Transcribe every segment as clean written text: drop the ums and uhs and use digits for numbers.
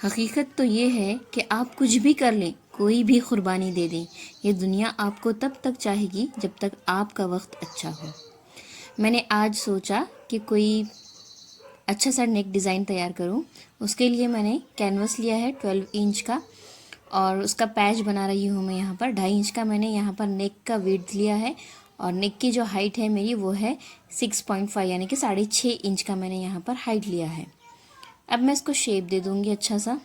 हकीकत तो ये है कि आप कुछ भी कर लें, कोई भी कुर्बानी दे दें, ये दुनिया आपको तब तक चाहेगी जब तक आपका वक्त अच्छा हो। मैंने आज सोचा कि कोई अच्छा सा नेक डिज़ाइन तैयार करूं। उसके लिए मैंने कैनवस लिया है 12 इंच का, और उसका पैच बना रही हूँ मैं यहाँ पर 2.5 इंच का। मैंने यहाँ पर नेक का विड्थ लिया है, और नेक की जो हाइट है मेरी वो है 6.5 यानी कि 6.5 इंच का मैंने यहाँ पर हाइट लिया है। अब मैं इसको शेप दे दूँगी अच्छा सा।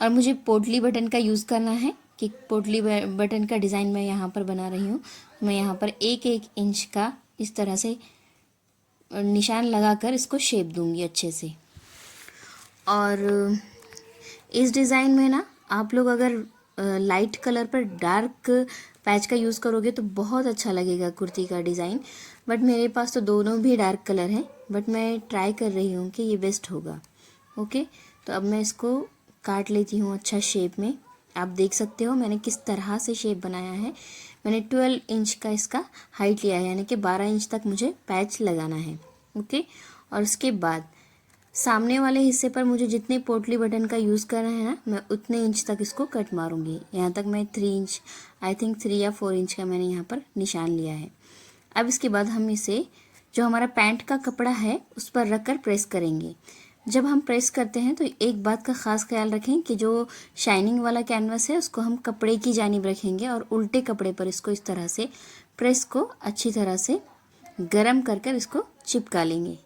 और मुझे पोटली बटन का यूज़ करना है कि पोटली बटन का डिज़ाइन मैं यहाँ पर बना रही हूँ। मैं यहाँ पर 1-1 इंच का इस तरह से निशान लगाकर इसको शेप दूँगी अच्छे से। और इस डिज़ाइन में ना आप लोग अगर लाइट कलर पर डार्क पैच का यूज़ करोगे तो बहुत अच्छा लगेगा कुर्ती का डिज़ाइन। बट मेरे पास तो दोनों भी डार्क कलर हैं, बट मैं ट्राई कर रही हूँ कि ये बेस्ट होगा। ओके, तो अब मैं इसको काट लेती हूँ अच्छा शेप में। आप देख सकते हो मैंने किस तरह से शेप बनाया है। मैंने 12 इंच का इसका हाइट लिया है, यानी कि 12 इंच तक मुझे पैच लगाना है। ओके, और उसके बाद सामने वाले हिस्से पर मुझे जितने पोटली बटन का यूज़ करना है ना, मैं उतने इंच तक इसको कट मारूंगी। यहाँ तक मैं 3 इंच, आई थिंक 3 या 4 इंच का मैंने यहाँ पर निशान लिया है। अब इसके बाद हम इसे जो हमारा पैंट का कपड़ा है उस पर रख कर प्रेस करेंगे। जब हम प्रेस करते हैं तो एक बात का ख़ास ख्याल रखें कि जो शाइनिंग वाला कैनवस है उसको हम कपड़े की जानिब रखेंगे, और उल्टे कपड़े पर इसको इस तरह से प्रेस को अच्छी तरह से गरम कर कर इसको चिपका लेंगे।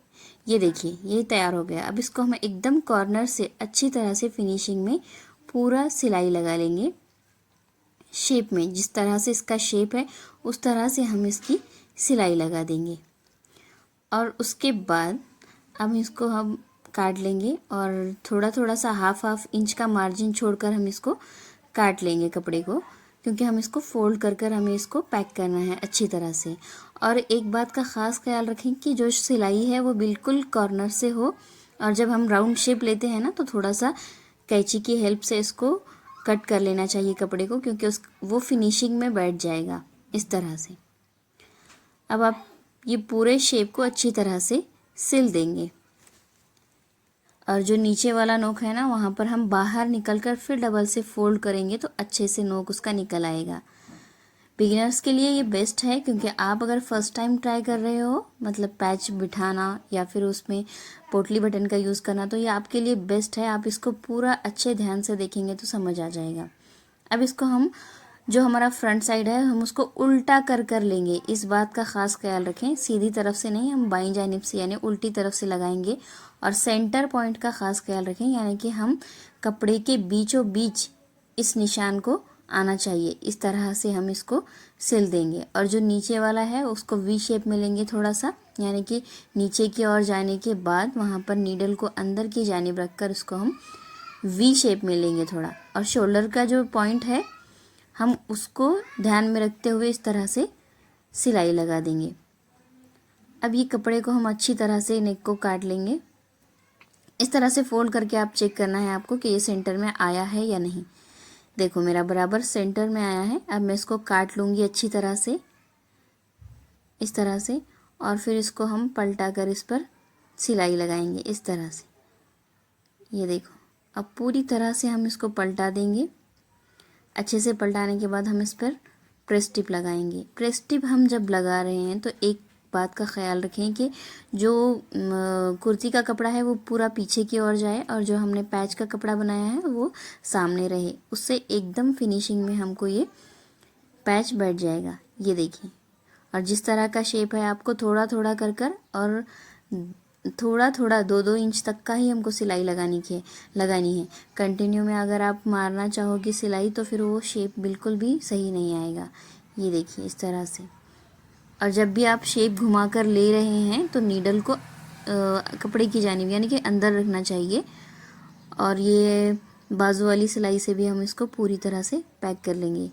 ये देखिए ये तैयार हो गया। अब इसको हम एकदम कॉर्नर से अच्छी तरह से फिनिशिंग में पूरा सिलाई लगा लेंगे। शेप में जिस तरह से इसका शेप है उस तरह से हम इसकी सिलाई लगा देंगे। और उसके बाद अब इसको हम काट लेंगे, और थोड़ा थोड़ा सा हाफ इंच का मार्जिन छोड़कर हम इसको काट लेंगे कपड़े को, क्योंकि हम इसको फोल्ड कर कर हमें इसको पैक करना है अच्छी तरह से। और एक बात का ख़ास ख्याल रखें कि जो सिलाई है वो बिल्कुल कॉर्नर से हो, और जब हम राउंड शेप लेते हैं ना तो थोड़ा सा कैंची की हेल्प से इसको कट कर लेना चाहिए कपड़े को, क्योंकि वो फिनिशिंग में बैठ जाएगा इस तरह से। अब आप ये पूरे शेप को अच्छी तरह से सिल देंगे, और जो नीचे वाला नोक है ना वहाँ पर हम बाहर निकल कर फिर डबल से फोल्ड करेंगे तो अच्छे से नोक उसका निकल आएगा। बिगिनर्स के लिए ये बेस्ट है, क्योंकि आप अगर फर्स्ट टाइम ट्राई कर रहे हो, मतलब पैच बिठाना या फिर उसमें पोटली बटन का यूज़ करना, तो ये आपके लिए बेस्ट है। आप इसको पूरा अच्छे ध्यान से देखेंगे तो समझ आ जाएगा। अब इसको हम जो हमारा फ्रंट साइड है हम उसको उल्टा कर कर लेंगे। इस बात का ख़ास ख्याल रखें, सीधी तरफ से नहीं, हम बाईं जानिब से यानी उल्टी तरफ से लगाएंगे। और सेंटर पॉइंट का ख़ास ख्याल रखें, यानी कि हम कपड़े के बीचों बीच इस निशान को आना चाहिए। इस तरह से हम इसको सिल देंगे। और जो नीचे वाला है उसको वी शेप में लेंगे थोड़ा सा, यानी कि नीचे की ओर जाने के बाद वहाँ पर नीडल को अंदर की जानिब रख कर उसको हम वी शेप में लेंगे थोड़ा। और शोल्डर का जो पॉइंट है हम उसको ध्यान में रखते हुए इस तरह से सिलाई लगा देंगे। अब ये कपड़े को हम अच्छी तरह से नेक को काट लेंगे। इस तरह से फोल्ड करके आप चेक करना है आपको कि ये सेंटर में आया है या नहीं। देखो मेरा बराबर सेंटर में आया है। अब मैं इसको काट लूँगी अच्छी तरह से इस तरह से, और फिर इसको हम पलटा कर इस पर सिलाई लगाएंगे इस तरह से। ये देखो अब पूरी तरह से हम इसको पलटा देंगे। अच्छे से पलटाने के बाद हम इस पर प्रेस टिप लगाएंगे। प्रेस टिप हम जब लगा रहे हैं तो एक बात का ख्याल रखें कि जो कुर्ती का कपड़ा है वो पूरा पीछे की ओर जाए, और जो हमने पैच का कपड़ा बनाया है वो सामने रहे। उससे एकदम फिनिशिंग में हमको ये पैच बैठ जाएगा। ये देखिए, और जिस तरह का शेप है आपको थोड़ा थोड़ा कर कर और थोड़ा थोड़ा 2-2 इंच तक का ही हमको सिलाई लगानी है। कंटिन्यू में अगर आप मारना चाहोगे सिलाई तो फिर वो शेप बिल्कुल भी सही नहीं आएगा। ये देखिए इस तरह से। और जब भी आप शेप घुमा कर ले रहे हैं तो नीडल को कपड़े की जानिब यानी कि अंदर रखना चाहिए। और ये बाजू वाली सिलाई से भी हम इसको पूरी तरह से पैक कर लेंगे।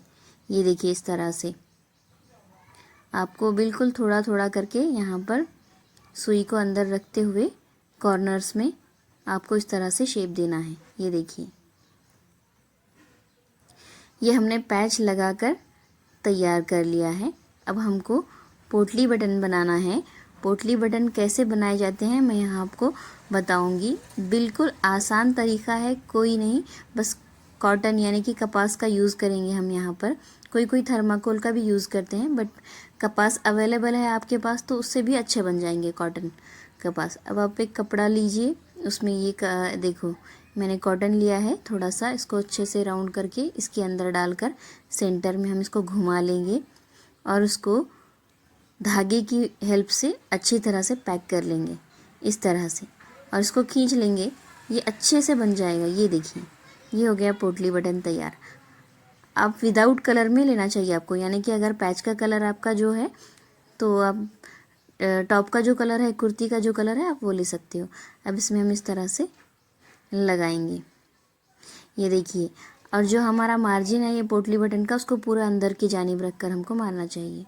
ये देखिए इस तरह से आपको बिल्कुल थोड़ा थोड़ा करके यहाँ पर सुई को अंदर रखते हुए कॉर्नर्स में आपको इस तरह से शेप देना है। ये देखिए ये हमने पैच लगाकर तैयार कर लिया है। अब हमको पोटली बटन बनाना है। पोटली बटन कैसे बनाए जाते हैं मैं यहाँ आपको बताऊंगी। बिल्कुल आसान तरीका है, कोई नहीं, बस कॉटन यानी कि कपास का यूज़ करेंगे हम यहाँ पर। कोई कोई थर्माकोल का भी यूज़ करते हैं, बट कपास अवेलेबल है आपके पास तो उससे भी अच्छे बन जाएंगे कॉटन कपास। अब आप एक कपड़ा लीजिए, उसमें ये देखो मैंने कॉटन लिया है थोड़ा सा, इसको अच्छे से राउंड करके इसके अंदर डालकर सेंटर में हम इसको घुमा लेंगे और उसको धागे की हेल्प से अच्छी तरह से पैक कर लेंगे इस तरह से, और इसको खींच लेंगे, ये अच्छे से बन जाएगा। ये देखिए, ये हो गया पोटली बटन तैयार। आप विदाउट कलर में लेना चाहिए आपको, यानी कि अगर पैच का कलर आपका जो है तो आप टॉप का जो कलर है, कुर्ती का जो कलर है, आप वो ले सकते हो। अब इसमें हम इस तरह से लगाएंगे, ये देखिए। और जो हमारा मार्जिन है ये पोटली बटन का, उसको पूरा अंदर की जानिब रख कर हमको मारना चाहिए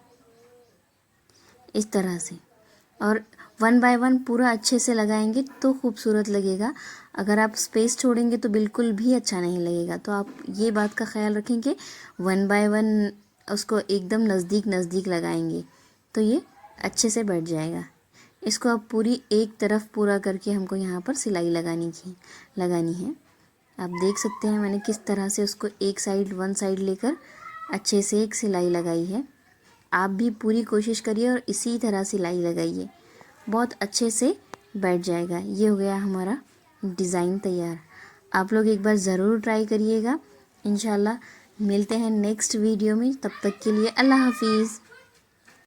इस तरह से। और 1 बाय 1 पूरा अच्छे से लगाएंगे तो खूबसूरत लगेगा। अगर आप स्पेस छोड़ेंगे तो बिल्कुल भी अच्छा नहीं लगेगा। तो आप ये बात का ख्याल रखें कि 1 बाय 1 उसको एकदम नज़दीक नज़दीक लगाएंगे तो ये अच्छे से बैठ जाएगा। इसको अब पूरी एक तरफ पूरा करके हमको यहाँ पर सिलाई लगानी है। आप देख सकते हैं मैंने किस तरह से उसको वन साइड लेकर अच्छे से एक सिलाई लगाई है। आप भी पूरी कोशिश करिए और इसी तरह सिलाई लगाइए, बहुत अच्छे से बैठ जाएगा। ये हो गया हमारा डिज़ाइन तैयार। आप लोग एक बार ज़रूर ट्राई करिएगा। इंशाल्लाह मिलते हैं नेक्स्ट वीडियो में, तब तक के लिए अल्लाह हाफिज़।